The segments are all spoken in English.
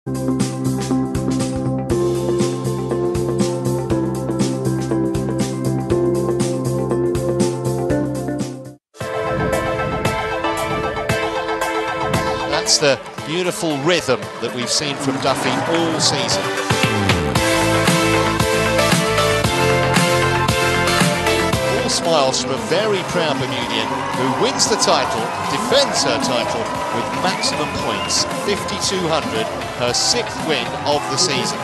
That's the beautiful rhythm that we've seen from Duffy all season. All smiles from a very proud Bermudian who wins the title, defends her title with maximum points, 5,200, her 6th win of the season.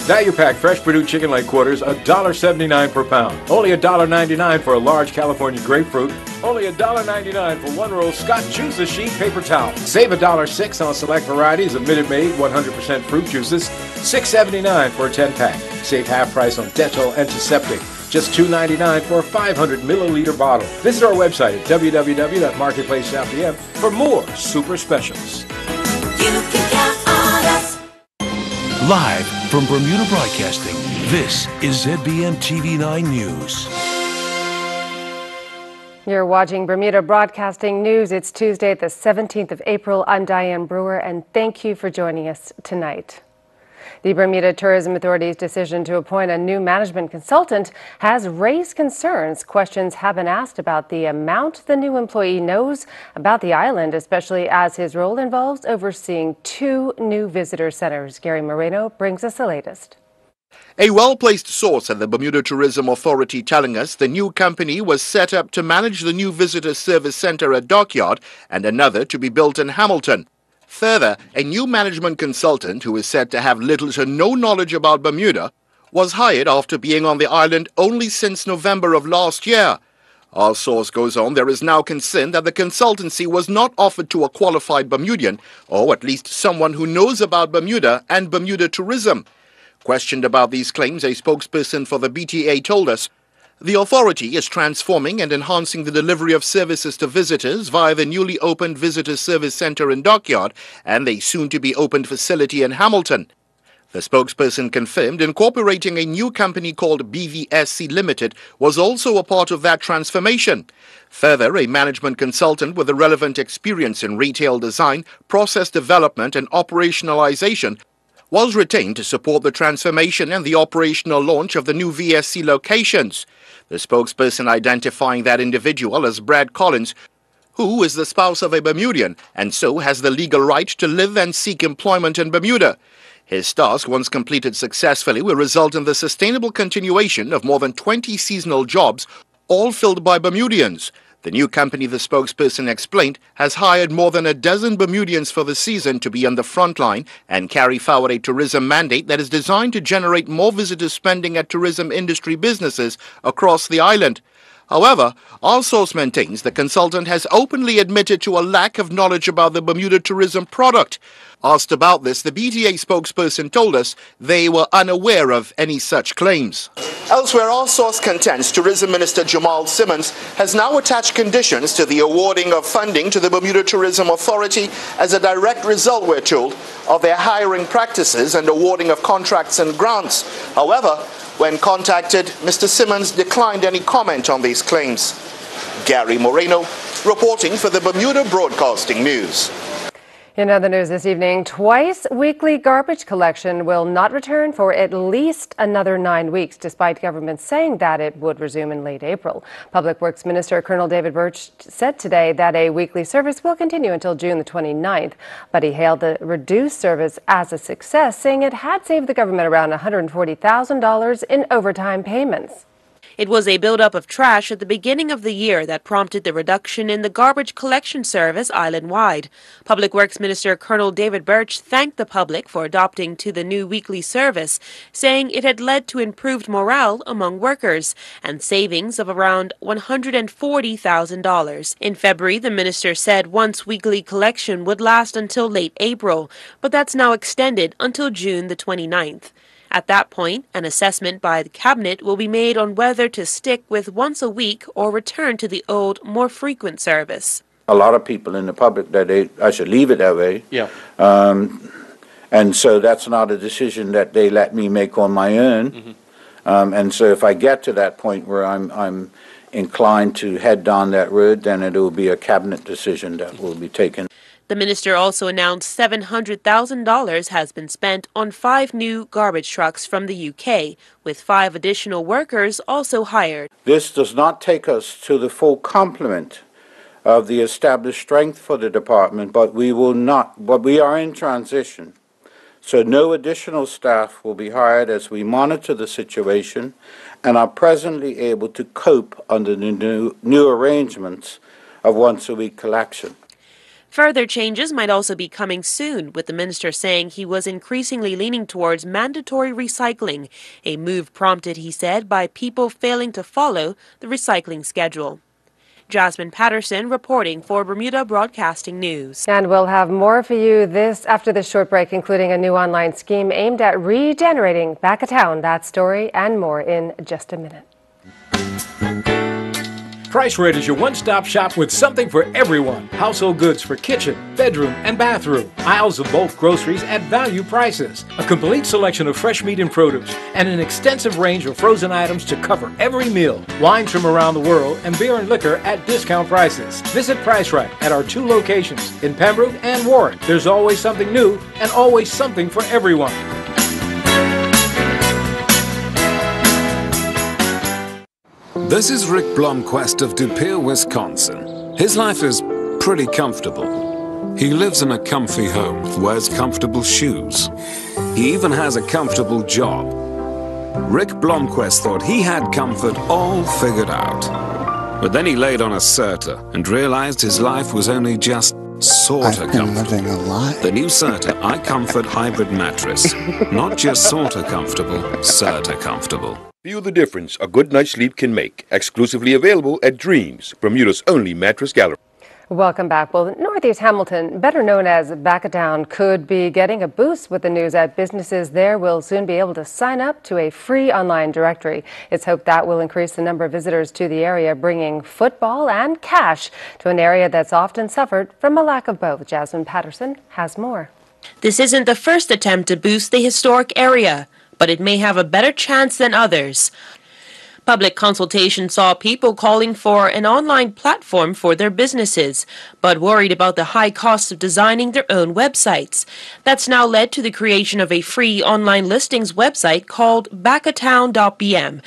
Value pack fresh Purdue chicken leg quarters, $1.79 per pound. Only $1.99 for a large California grapefruit. Only $1.99 for one roll Scott Juices sheet paper towel. Save $1.06 on select varieties of Minute Maid 100% fruit juices. $6.79 for a 10-pack. Save half price on Dettol Antiseptic. Just $2.99 for a 500 milliliter bottle. Visit our website at www.marketplace.pm for more super specials. You can count on us. Live from Bermuda Broadcasting, this is ZBM TV9 News. You're watching Bermuda Broadcasting News. It's Tuesday, the 17th of April. I'm Diane Brewer, and thank you for joining us tonight. The Bermuda Tourism Authority's decision to appoint a new management consultant has raised concerns. Questions have been asked about the amount the new employee knows about the island, especially as his role involves overseeing 2 new visitor centers. Gary Moreno brings us the latest. A well-placed source at the Bermuda Tourism Authority telling us the new company was set up to manage the new visitor service center at Dockyard and another to be built in Hamilton. Further, a new management consultant who is said to have little to no knowledge about Bermuda was hired after being on the island only since November of last year. Our source goes on, there is now concern that the consultancy was not offered to a qualified Bermudian, or at least someone who knows about Bermuda and Bermuda tourism. Questioned about these claims, a spokesperson for the BTA told us, the authority is transforming and enhancing the delivery of services to visitors via the newly opened Visitor Service Center in Dockyard and the soon-to-be-opened facility in Hamilton. The spokesperson confirmed incorporating a new company called BVSC Limited was also a part of that transformation. Further, a management consultant with the relevant experience in retail design, process development and operationalization was retained to support the transformation and the operational launch of the new VSC locations. The spokesperson identifying that individual as Brad Collins, who is the spouse of a Bermudian and so has the legal right to live and seek employment in Bermuda. His task, once completed successfully, will result in the sustainable continuation of more than 20 seasonal jobs, all filled by Bermudians. The new company, the spokesperson explained, has hired more than a dozen Bermudians for the season to be on the front line and carry forward a tourism mandate that is designed to generate more visitor spending at tourism industry businesses across the island. However, our source maintains the consultant has openly admitted to a lack of knowledge about the Bermuda tourism product. Asked about this, the BTA spokesperson told us they were unaware of any such claims. Elsewhere, our source contends Tourism Minister Jamal Simmons has now attached conditions to the awarding of funding to the Bermuda Tourism Authority as a direct result, we're told, of their hiring practices and awarding of contracts and grants. However, when contacted, Mr. Simmons declined any comment on these claims. Gary Moreno, reporting for the Bermuda Broadcasting News. In other news this evening, twice-weekly garbage collection will not return for at least another 9 weeks, despite government saying that it would resume in late April. Public Works Minister Colonel David Birch said today that a weekly service will continue until June the 29th, but he hailed the reduced service as a success, saying it had saved the government around $140,000 in overtime payments. It was a buildup of trash at the beginning of the year that prompted the reduction in the garbage collection service island-wide. Public Works Minister Colonel David Birch thanked the public for adopting to the new weekly service, saying it had led to improved morale among workers and savings of around $140,000. In February, the minister said once weekly collection would last until late April, but that's now extended until June the 29th. At that point, an assessment by the Cabinet will be made on whether to stick with once a week or return to the old, more frequent service. A lot of people in the public that I should leave it that way. Yeah. And so that's not a decision that they let me make on my own. And so if I get to that point where I'm inclined to head down that road, then it will be a cabinet decision that will be taken. The minister also announced $700,000 has been spent on 5 new garbage trucks from the UK, with 5 additional workers also hired. This does not take us to the full complement of the established strength for the department, but we are in transition. So no additional staff will be hired as we monitor the situation and are presently able to cope under the new arrangements of once-a-week collection. Further changes might also be coming soon, with the minister saying he was increasingly leaning towards mandatory recycling, a move prompted, he said, by people failing to follow the recycling schedule. Jasmine Patterson reporting for Bermuda Broadcasting News. And we'll have more for you after this short break, including a new online scheme aimed at regenerating Back-O-Town. That story and more in just a minute. Price Rate is your one-stop shop with something for everyone. Household goods for kitchen, bedroom, and bathroom. Aisles of bulk groceries at value prices. A complete selection of fresh meat and produce. And an extensive range of frozen items to cover every meal. Wines from around the world and beer and liquor at discount prices. Visit Price Right at our 2 locations in Pembroke and Warren. There's always something new and always something for everyone. This is Rick Blomquist of De Pere, Wisconsin. His life is pretty comfortable. He lives in a comfy home, wears comfortable shoes. He even has a comfortable job. Rick Blomquist thought he had comfort all figured out. But then he laid on a Serta and realized his life was only just sorta comfortable. The new Serta iComfort Hybrid Mattress. Not just sorta comfortable, Serta comfortable. Feel the difference a good night's sleep can make. Exclusively available at Dreams, Bermuda's only mattress gallery. Welcome back. Well, Northeast Hamilton, better known as Back-O-Town, could be getting a boost with the news that businesses there will soon be able to sign up to a free online directory. It's hoped that will increase the number of visitors to the area, bringing football and cash to an area that's often suffered from a lack of both. Jasmine Patterson has more. This isn't the first attempt to boost the historic area, but it may have a better chance than others. Public consultation saw people calling for an online platform for their businesses, but worried about the high cost of designing their own websites. That's now led to the creation of a free online listings website called Back-O-Town.bm,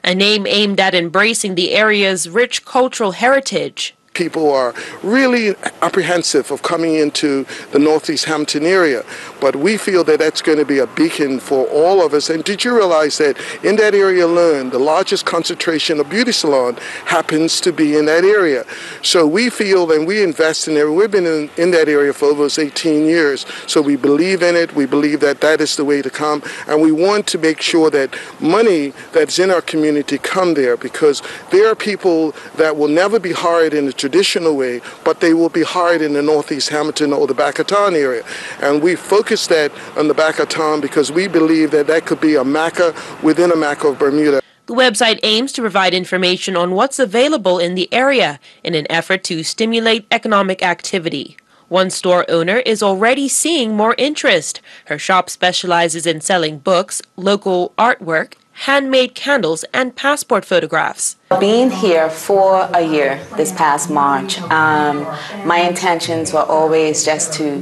a name aimed at embracing the area's rich cultural heritage. People are really apprehensive of coming into the Northeast Hampton area, but we feel that that's going to be a beacon for all of us. And did you realize that in that area alone, the largest concentration of beauty salon happens to be in that area? So we feel and we invest in it. We've been in that area for over 18 years, so we believe in it. We believe that that is the way to come, and we want to make sure that money that's in our community come there, because there are people that will never be hired in the traditional way, but they will be hired in the Northeast Hamilton or the Back-O-Town area. And we focus that on the Back-O-Town because we believe that that could be a Mecca within a Mecca of Bermuda. The website aims to provide information on what's available in the area in an effort to stimulate economic activity. One store owner is already seeing more interest. Her shop specializes in selling books, local artwork, handmade candles, and passport photographs. Being here for a year this past March, my intentions were always just to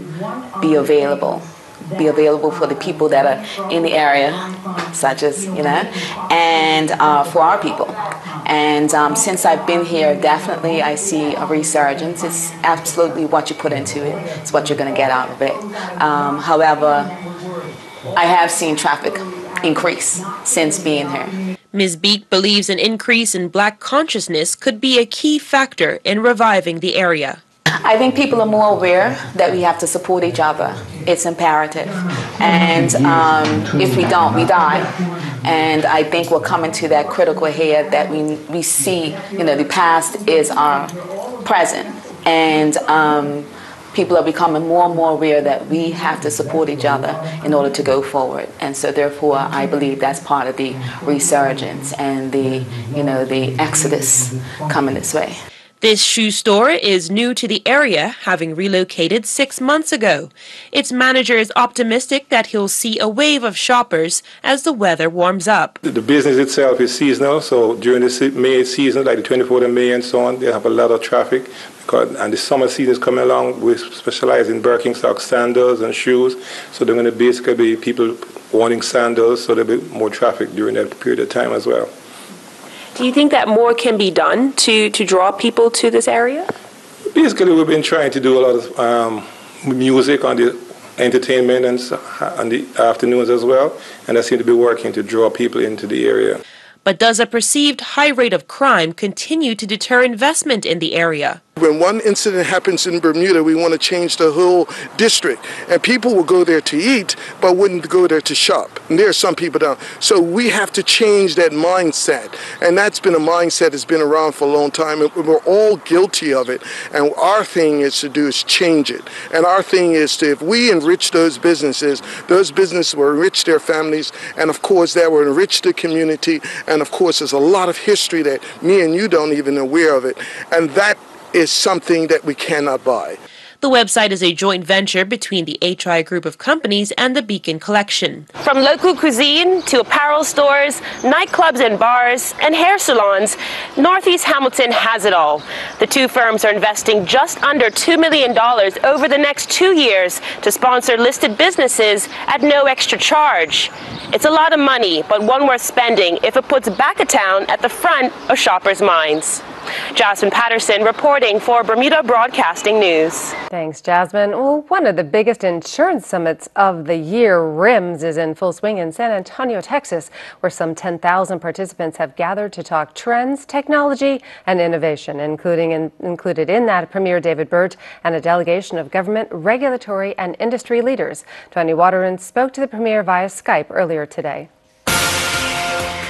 be available for the people that are in the area, such as, and for our people. And since I've been here, definitely I see a resurgence. It's absolutely what you put into it. It's what you're going to get out of it. However, I have seen traffic increase since being here. Ms. Beek believes an increase in Black consciousness could be a key factor in reviving the area. I think people are more aware that we have to support each other. It's imperative. And if we don't, we die. And I think we're coming to that critical head that we see, the past is our present. And people are becoming more and more aware that we have to support each other in order to go forward. And so therefore, I believe that's part of the resurgence and the exodus coming this way. This shoe store is new to the area, having relocated 6 months ago. Its manager is optimistic that he'll see a wave of shoppers as the weather warms up. The business itself is seasonal, so during the May season, like the 24th of May and so on, they have a lot of traffic. And the summer season is coming along. We specialize in Birkenstock sandals and shoes, so they're going to basically be people wanting sandals, so there'll be more traffic during that period of time as well. Do you think that more can be done to draw people to this area? Basically, we've been trying to do a lot of music on the entertainment and on the afternoons as well, and that seems to be working to draw people into the area. But does a perceived high rate of crime continue to deter investment in the area? When one incident happens in Bermuda, we want to change the whole district. And people will go there to eat, but wouldn't go there to shop. And there are some people down. So we have to change that mindset. And that's been a mindset that's been around for a long time. And we're all guilty of it. And our thing is to do is change it. And our thing is to, if we enrich those businesses will enrich their families. And of course, that will enrich the community. And of course, there's a lot of history that me and you don't even aware of it. And that is something that we cannot buy. The website is a joint venture between the HI group of companies and the Beacon Collection. From local cuisine to apparel stores, nightclubs and bars, and hair salons, Northeast Hamilton has it all. The two firms are investing just under $2 million over the next 2 years to sponsor listed businesses at no extra charge. It's a lot of money, but one worth spending if it puts back a town at the front of shoppers' minds. Jasmine Patterson reporting for Bermuda Broadcasting News. Thanks, Jasmine. Well, one of the biggest insurance summits of the year, RIMS, is in full swing in San Antonio, Texas, where some 10,000 participants have gathered to talk trends, technology, and innovation, included in that Premier David Burt and a delegation of government, regulatory, and industry leaders. Tony Waterman spoke to the Premier via Skype earlier today.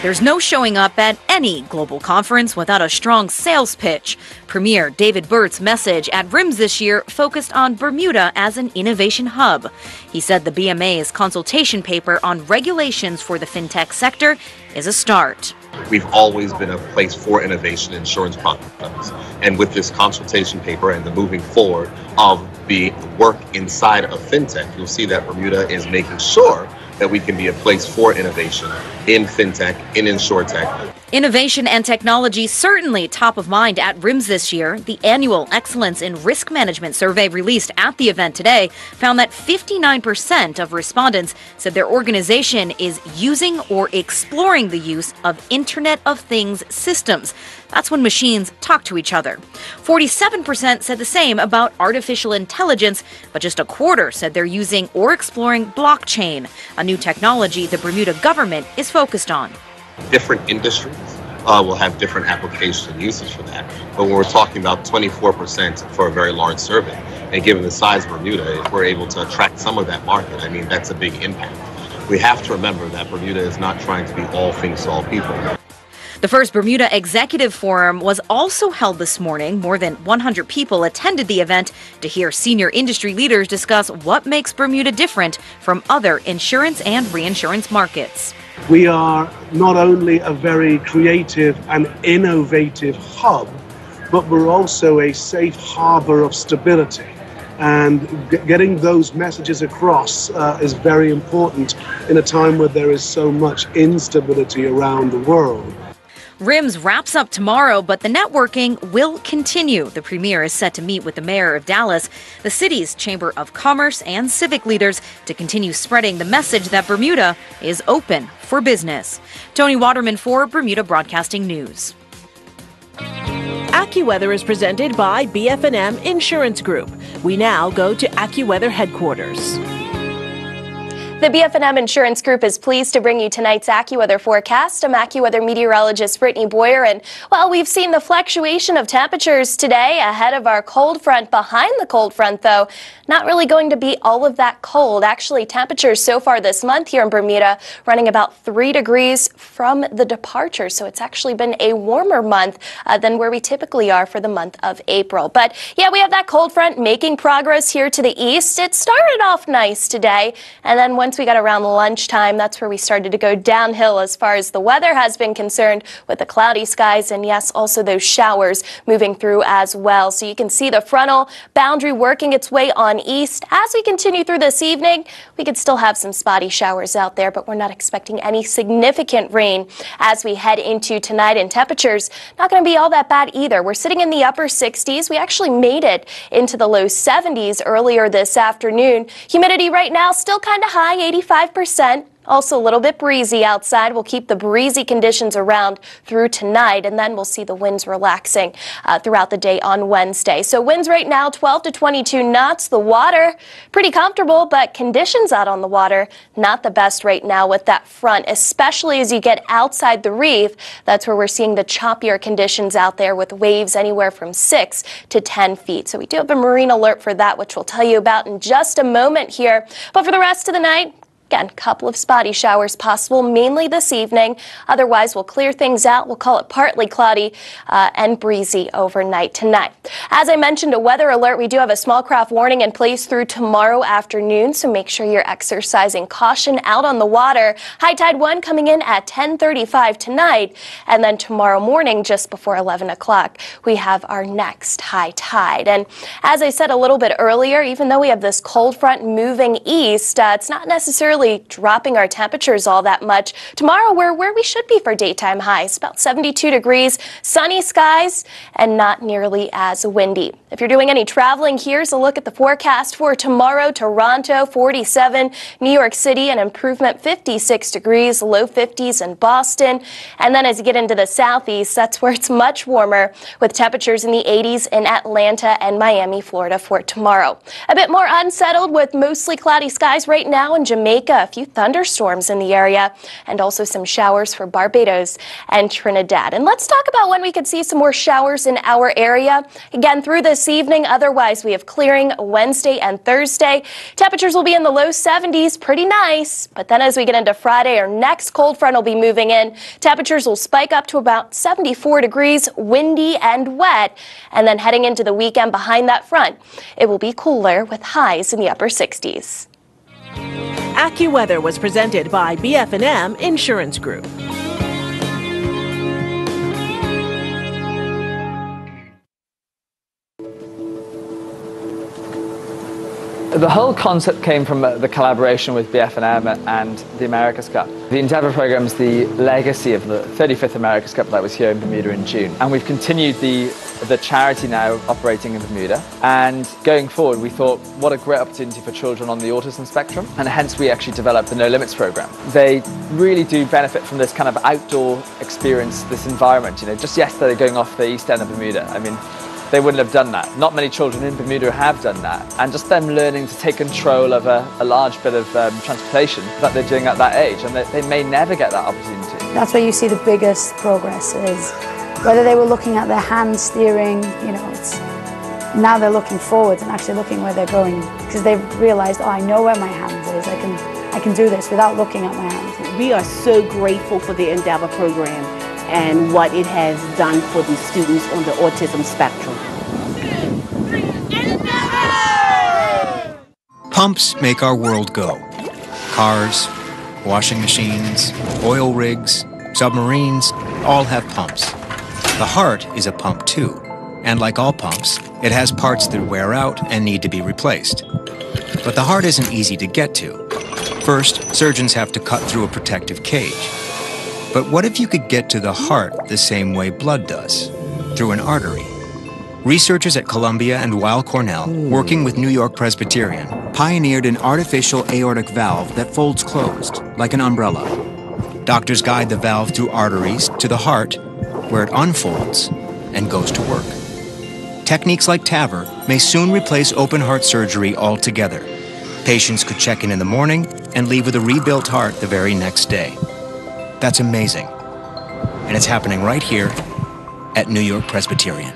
There's no showing up at any global conference without a strong sales pitch. Premier David Burt's message at RIMS this year focused on Bermuda as an innovation hub. He said the BMA's consultation paper on regulations for the fintech sector is a start. We've always been a place for innovation in insurance products. And with this consultation paper and the moving forward of the work inside of fintech, you'll see that Bermuda is making sure that we can be a place for innovation in fintech, in insurtech. Innovation and technology certainly top of mind at RIMS this year. The annual Excellence in Risk Management survey released at the event today found that 59% of respondents said their organization is using or exploring the use of Internet of Things systems. That's when machines talk to each other. 47% said the same about artificial intelligence, but just a quarter said they're using or exploring blockchain, a new technology the Bermuda government is focused on. Different industries will have different applications and uses for that. But when we're talking about 24% for a very large survey, and given the size of Bermuda, if we're able to attract some of that market, I mean, that's a big impact. We have to remember that Bermuda is not trying to be all things to all people. The first Bermuda Executive Forum was also held this morning. More than 100 people attended the event to hear senior industry leaders discuss what makes Bermuda different from other insurance and reinsurance markets. We are not only a very creative and innovative hub, but we're also a safe harbor of stability. And getting those messages across is very important in a time where there is so much instability around the world. RIMS wraps up tomorrow, but the networking will continue. The premier is set to meet with the mayor of Dallas, the city's Chamber of Commerce, and civic leaders to continue spreading the message that Bermuda is open for business. Tony Waterman for Bermuda Broadcasting News. AccuWeather is presented by BF&M Insurance Group. We now go to AccuWeather headquarters. The BF&M Insurance Group is pleased to bring you tonight's AccuWeather forecast. I'm AccuWeather meteorologist Brittany Boyer, and well, we've seen the fluctuation of temperatures today ahead of our cold front. Behind the cold front, though, not really going to be all of that cold. Actually, temperatures so far this month here in Bermuda running about 3 degrees from the departure, so it's actually been a warmer month than where we typically are for the month of April. But yeah, we have that cold front making progress here to the east. It started off nice today, and then once once we got around lunchtime, that's where we started to go downhill as far as the weather has been concerned, with the cloudy skies and, yes, also those showers moving through as well. So you can see the frontal boundary working its way on east. As we continue through this evening, we could still have some spotty showers out there, but we're not expecting any significant rain as we head into tonight. And temperatures not going to be all that bad either. We're sitting in the upper 60s. We actually made it into the low 70s earlier this afternoon. Humidity right now still kind of high, 85%. Also a little bit breezy outside. We'll keep the breezy conditions around through tonight, and then we'll see the winds relaxing throughout the day on Wednesday. So winds right now 12 to 22 knots. The water pretty comfortable, but conditions out on the water not the best right now with that front, especially as you get outside the reef. That's where we're seeing the choppier conditions out there with waves anywhere from 6 to 10 feet. So we do have a marine alert for that, which we'll tell you about in just a moment here. But for the rest of the night, again, a couple of spotty showers possible, mainly this evening. Otherwise, we'll clear things out. We'll call it partly cloudy and breezy overnight tonight. As I mentioned, a weather alert. We do have a small craft warning in place through tomorrow afternoon, so make sure you're exercising caution out on the water. High tide 1 coming in at 10:35 tonight, and then tomorrow morning, just before 11 o'clock, we have our next high tide. And as I said a little bit earlier, even though we have this cold front moving east, it's not necessarily dropping our temperatures all that much. Tomorrow we're where we should be for daytime highs, about 72 degrees, sunny skies, and not nearly as windy. If you're doing any traveling, here's a look at the forecast for tomorrow. Toronto, 47, New York City, an improvement, 56 degrees, low 50s in Boston. And then as you get into the southeast, that's where it's much warmer, with temperatures in the 80s in Atlanta and Miami, Florida for tomorrow. A bit more unsettled with mostly cloudy skies right now in Jamaica. A few thunderstorms in the area, and also some showers for Barbados and Trinidad. And let's talk about when we could see some more showers in our area. Again, through this evening. Otherwise, we have clearing Wednesday and Thursday. Temperatures will be in the low 70s, pretty nice. But then as we get into Friday, our next cold front will be moving in. Temperatures will spike up to about 74 degrees, windy and wet. And then heading into the weekend behind that front, it will be cooler with highs in the upper 60s. AccuWeather was presented by BF&M Insurance Group. The whole concept came from the collaboration with BF&M and the America's Cup. The Endeavour program is the legacy of the 35th America's Cup that was here in Bermuda in June. And we've continued the charity now operating in Bermuda. And going forward, we thought, what a great opportunity for children on the autism spectrum. And hence we actually developed the No Limits program. They really do benefit from this kind of outdoor experience, this environment. You know, just yesterday going off the east end of Bermuda, I mean, they wouldn't have done that. Not many children in Bermuda have done that. And just them learning to take control of a large bit of transportation that they're doing at that age, and they may never get that opportunity. That's where you see the biggest progress is whether they were looking at their hand steering, you know, it's now they're looking forwards and actually looking where they're going, because they've realized, oh, I know where my hands is. I can do this without looking at my hands. We are so grateful for the Endeavour program and what it has done for the students on the autism spectrum. Pumps make our world go. Cars, washing machines, oil rigs, submarines, all have pumps. The heart is a pump too, and like all pumps, it has parts that wear out and need to be replaced. But the heart isn't easy to get to. First, surgeons have to cut through a protective cage. But what if you could get to the heart the same way blood does, through an artery? Researchers at Columbia and Weill Cornell, working with New York Presbyterian, pioneered an artificial aortic valve that folds closed, like an umbrella. Doctors guide the valve through arteries to the heart, where it unfolds and goes to work. Techniques like TAVR may soon replace open heart surgery altogether. Patients could check in the morning and leave with a rebuilt heart the very next day. That's amazing. And it's happening right here at New York Presbyterian.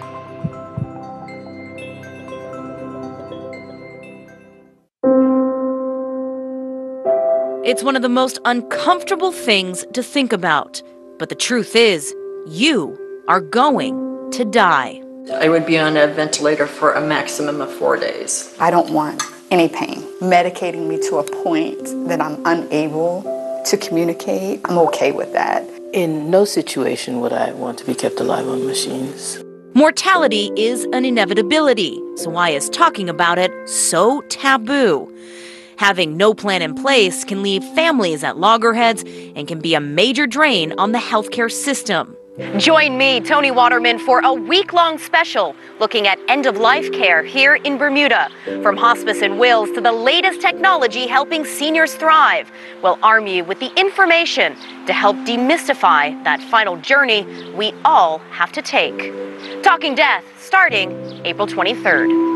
It's one of the most uncomfortable things to think about. But the truth is, you are going to die. I would be on a ventilator for a maximum of 4 days. I don't want any pain. Medicating me to a point that I'm unable to communicate, I'm okay with that. In no situation would I want to be kept alive on machines. Mortality is an inevitability, so why is talking about it so taboo? Having no plan in place can leave families at loggerheads and can be a major drain on the healthcare system. Join me, Tony Waterman, for a week-long special looking at end-of-life care here in Bermuda. From hospice and wills to the latest technology helping seniors thrive, we'll arm you with the information to help demystify that final journey we all have to take. Talking Death, starting April 23rd.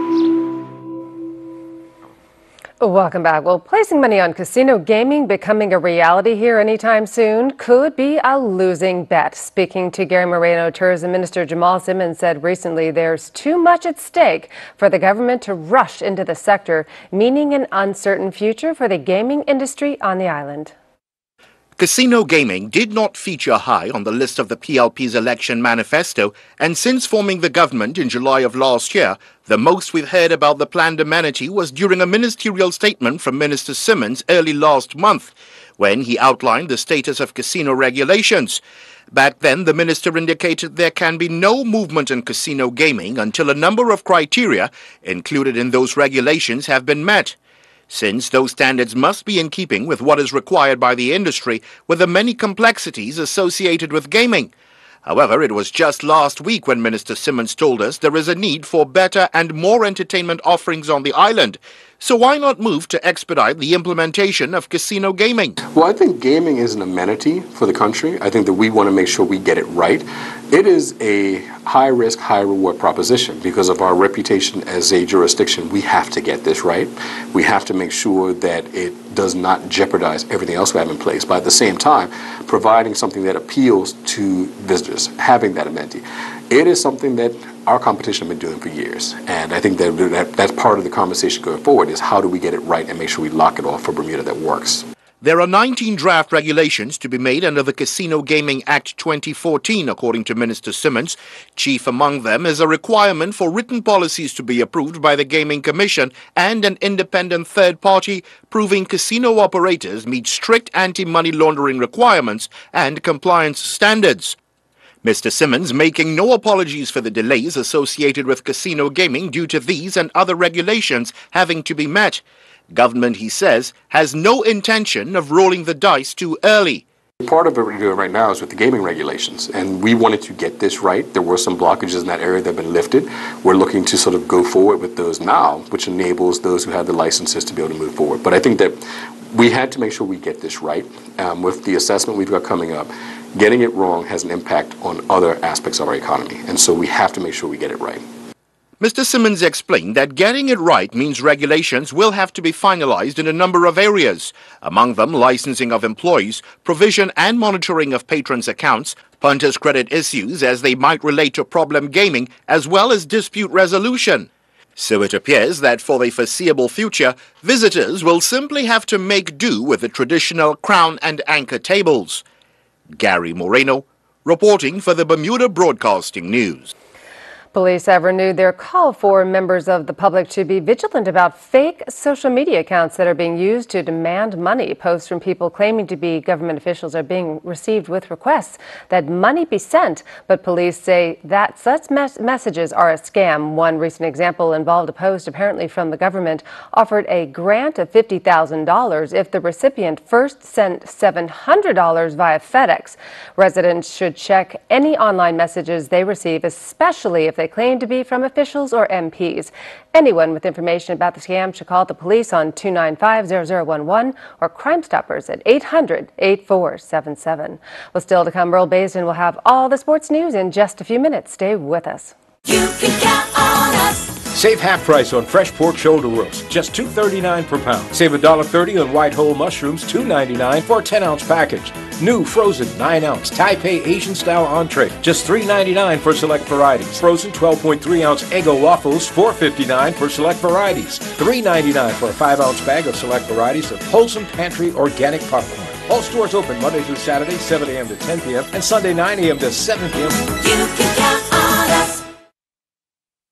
Welcome back. Well, placing money on casino gaming becoming a reality here anytime soon could be a losing bet. Speaking to Gary Moreno, Tourism Minister Jamal Simmons said recently there's too much at stake for the government to rush into the sector, meaning an uncertain future for the gaming industry on the island. Casino gaming did not feature high on the list of the PLP's election manifesto, and since forming the government in July of last year, the most we've heard about the planned amenity was during a ministerial statement from Minister Simmons early last month, when he outlined the status of casino regulations. Back then, the minister indicated there can be no movement in casino gaming until a number of criteria included in those regulations have been met. Since those standards must be in keeping with what is required by the industry with the many complexities associated with gaming. However, it was just last week when Minister Simmons told us there is a need for better and more entertainment offerings on the island. So why not move to expedite the implementation of casino gaming? Well, I think gaming is an amenity for the country. I think that we want to make sure we get it right. It is a high-risk, high-reward proposition because of our reputation as a jurisdiction. We have to get this right. We have to make sure that it does not jeopardize everything else we have in place, but at the same time, providing something that appeals to visitors, having that amenity. It is something that our competition have been doing for years, and I think that that's part of the conversation going forward is how do we get it right and make sure we lock it off for Bermuda that works. There are 19 draft regulations to be made under the Casino Gaming Act 2014, according to Minister Simmons. Chief among them is a requirement for written policies to be approved by the Gaming Commission and an independent third party, proving casino operators meet strict anti-money laundering requirements and compliance standards. Mr. Simmons making no apologies for the delays associated with casino gaming due to these and other regulations having to be met. Government, he says, has no intention of rolling the dice too early. Part of what we're doing right now is with the gaming regulations, and we wanted to get this right. There were some blockages in that area that have been lifted. We're looking to sort of go forward with those now, which enables those who have the licenses to be able to move forward. But I think that we had to make sure we get this right. With the assessment we've got coming up, getting it wrong has an impact on other aspects of our economy, and so we have to make sure we get it right. Mr. Simmons explained that getting it right means regulations will have to be finalized in a number of areas, among them licensing of employees, provision and monitoring of patrons' accounts, punters' credit issues as they might relate to problem gaming, as well as dispute resolution. So it appears that for the foreseeable future, visitors will simply have to make do with the traditional crown and anchor tables. Gary Moreno, reporting for the Bermuda Broadcasting News. Police have renewed their call for members of the public to be vigilant about fake social media accounts that are being used to demand money. Posts from people claiming to be government officials are being received with requests that money be sent, but police say that such messages are a scam. One recent example involved a post apparently from the government offered a grant of $50,000 if the recipient first sent $700 via FedEx. Residents should check any online messages they receive, especially if they claim to be from officials or MPs. Anyone with information about the scam should call the police on 295-0011 or Crime Stoppers at 800-8477. Well, still to come, Earl Basin will have all the sports news in just a few minutes. Stay with us. You can count on us. Save half price on fresh pork shoulder roast, just $2.39 per pound. Save $1.30 on white whole mushrooms, $2.99 for a 10-ounce package. New frozen 9-ounce Taipei Asian-style entree, just $3.99 for select varieties. Frozen 12.3-ounce Eggo waffles, $4.59 for select varieties. $3.99 for a 5-ounce bag of select varieties of wholesome pantry organic popcorn. All stores open Monday through Saturday, 7 a.m. to 10 p.m. and Sunday, 9 a.m. to 7 p.m. You can count on us.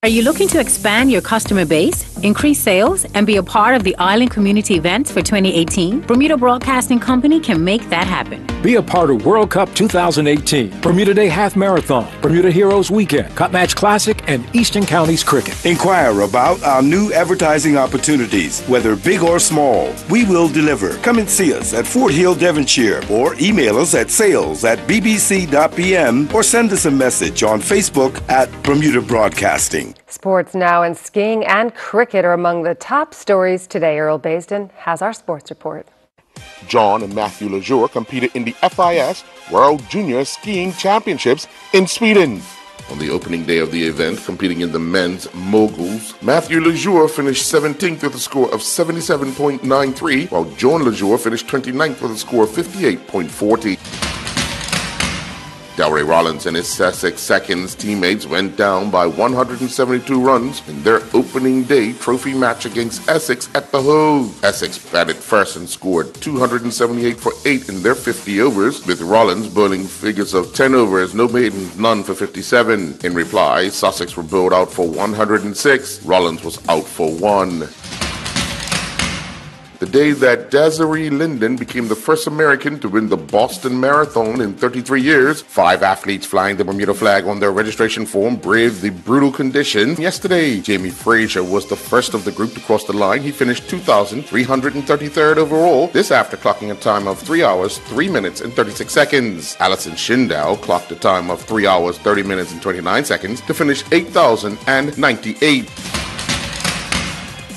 Are you looking to expand your customer base, increase sales, and be a part of the Island Community Events for 2018? Bermuda Broadcasting Company can make that happen. Be a part of World Cup 2018, Bermuda Day Half Marathon, Bermuda Heroes Weekend, Cup Match Classic, and Eastern Counties Cricket. Inquire about our new advertising opportunities, whether big or small. We will deliver. Come and see us at Fort Hill, Devonshire, or email us at sales@bbc.pm or send us a message on Facebook at Bermuda Broadcasting. Sports now, and skiing and cricket are among the top stories today. Earl Baisden has our sports report. John and Matthew Lejour competed in the FIS World Junior Skiing Championships in Sweden. On the opening day of the event, competing in the men's moguls, Matthew Lejour finished 17th with a score of 77.93, while John Lejour finished 29th with a score of 58.40. Delray Rollins and his Essex Seconds teammates went down by 172 runs in their opening day trophy match against Essex at the Hove. Essex batted first and scored 278 for 8 in their 50 overs, with Rollins bowling figures of 10 overs, no maidens, none for 57. In reply, Sussex were bowled out for 106. Rollins was out for 1. The day that Desiree Linden became the first American to win the Boston Marathon in 33 years, 5 athletes flying the Bermuda flag on their registration form braved the brutal condition. Yesterday, Jamie Frazier was the first of the group to cross the line. He finished 2,333rd overall, this after clocking a time of 3 hours, 3 minutes, and 36 seconds. Alison Schindel clocked a time of 3 hours, 30 minutes, and 29 seconds to finish 8,098.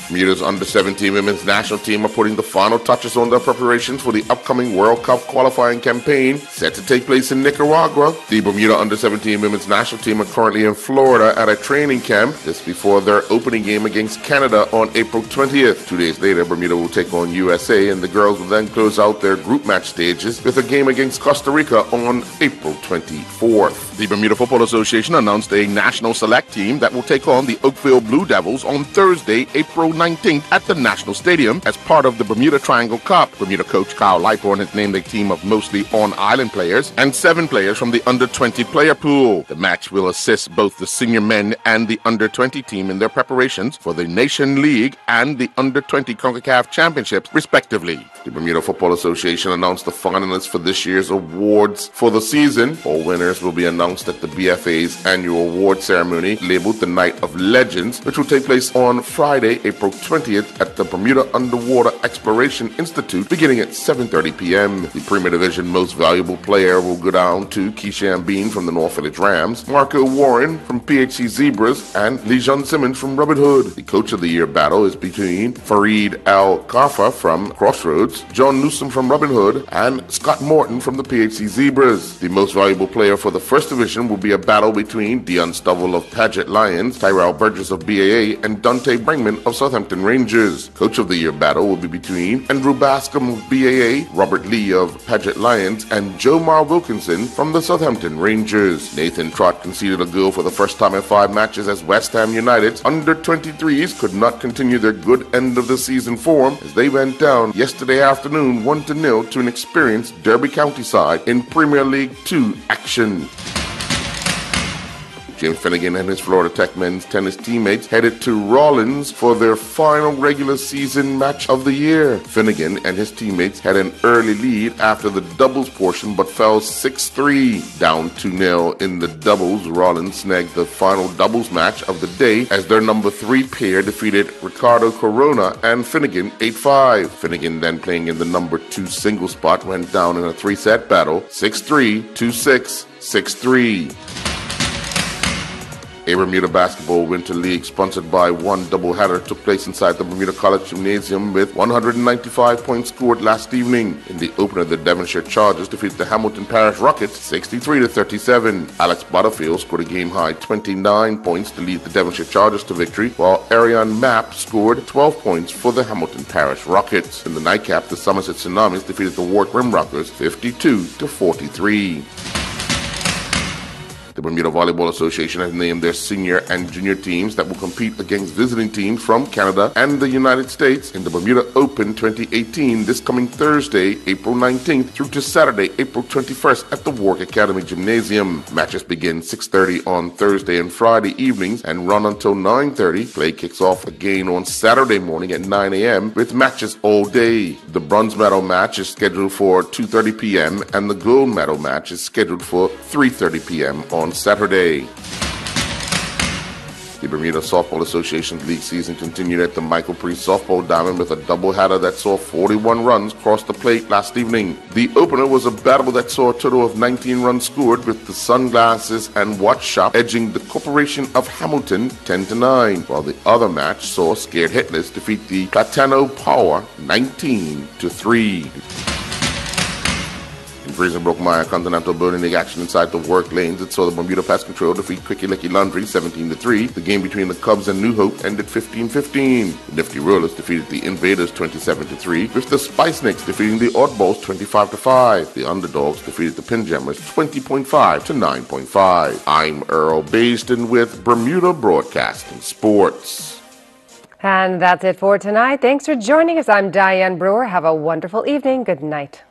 Bermuda's under-17 women's national team are putting the final touches on their preparations for the upcoming World Cup qualifying campaign set to take place in Nicaragua. The Bermuda under-17 women's national team are currently in Florida at a training camp. This before their opening game against Canada on April 20th. 2 days later, Bermuda will take on USA, and the girls will then close out their group match stages with a game against Costa Rica on April 24th. The Bermuda Football Association announced a national select team that will take on the Oakville Blue Devils on Thursday, April 19th at the National Stadium as part of the Bermuda Triangle Cup. Bermuda coach Kyle Lightbourne has named a team of mostly on-island players and 7 players from the under-20 player pool. The match will assist both the senior men and the under-20 team in their preparations for the Nation League and the under-20 CONCACAF Championships, respectively. The Bermuda Football Association announced the finalists for this year's awards for the season. All winners will be announced at the BFA's annual award ceremony labeled the Night of Legends, which will take place on Friday, April 20th at the Bermuda Underwater Exploration Institute beginning at 7:30 p.m. The Premier Division Most Valuable Player will go down to Keishan Bean from the North Village Rams, Marco Warren from PHC Zebras, and Lejean Simmons from Robin Hood. The Coach of the Year battle is between Fareed Al-Kafa from Crossroads, John Newsom from Robin Hood, and Scott Morton from the PHC Zebras. The Most Valuable Player for the First Division will be a battle between Dion Stovall of Paget Lions, Tyrell Burgess of BAA, and Dante Bringman of Southampton Rangers. Coach of the Year battle will be between Andrew Bascom of BAA, Robert Lee of Paget Lions, and Joe Mar Wilkinson from the Southampton Rangers. Nathan Trott conceded a goal for the first time in 5 matches as West Ham United's under-23s could not continue their good end of the season form as they went down yesterday afternoon 1-0 to an experienced Derby County side in Premier League 2 action. James Finnegan and his Florida Tech men's tennis teammates headed to Rollins for their final regular season match of the year. Finnegan and his teammates had an early lead after the doubles portion but fell 6-3. Down 2-0 in the doubles, Rollins snagged the final doubles match of the day as their number 3 pair defeated Ricardo Corona and Finnegan 8-5. Finnegan, then playing in the number 2 singles spot, went down in a 3-set battle 6-3, 2-6, 6-3. A Bermuda Basketball Winter League sponsored by One Doubleheader took place inside the Bermuda College Gymnasium with 195 points scored last evening. In the opener, the Devonshire Chargers defeated the Hamilton Parish Rockets 63-37. Alex Butterfield scored a game-high 29 points to lead the Devonshire Chargers to victory, while Ariane Mapp scored 12 points for the Hamilton Parish Rockets. In the nightcap, the Somerset Tsunamis defeated the Ward Rim Rockers 52-43. The The Bermuda Volleyball Association has named their senior and junior teams that will compete against visiting teams from Canada and the United States in the Bermuda Open 2018 this coming Thursday, April 19th through to Saturday, April 21st at the Warwick Academy Gymnasium. Matches begin 6:30 on Thursday and Friday evenings and run until 9:30. Play kicks off again on Saturday morning at 9 a.m. with matches all day. The bronze medal match is scheduled for 2:30 p.m. and the gold medal match is scheduled for 3:30 p.m. on Saturday. The Bermuda Softball Association's league season continued at the Michael Priest Softball Diamond with a doubleheader that saw 41 runs cross the plate last evening. The opener was a battle that saw a total of 19 runs scored, with the Sunglasses and Watch Shop edging the Corporation of Hamilton 10-9, while the other match saw Scared Hitless defeat the Platano Power 19-3. In Fraser Brookmeyer Continental Building League action inside the work lanes, it saw the Bermuda Pest Control defeat Quickie Licky Laundry 17-3. The game between the Cubs and New Hope ended 15-15. The Nifty Rollers defeated the Invaders 27-3, with the Spice Snakes defeating the Oddballs 25-5. The Underdogs defeated the Pinjammers 20.5 to 9.5. I'm Earl Basden with Bermuda Broadcasting Sports. And that's it for tonight. Thanks for joining us. I'm Diane Brewer. Have a wonderful evening. Good night.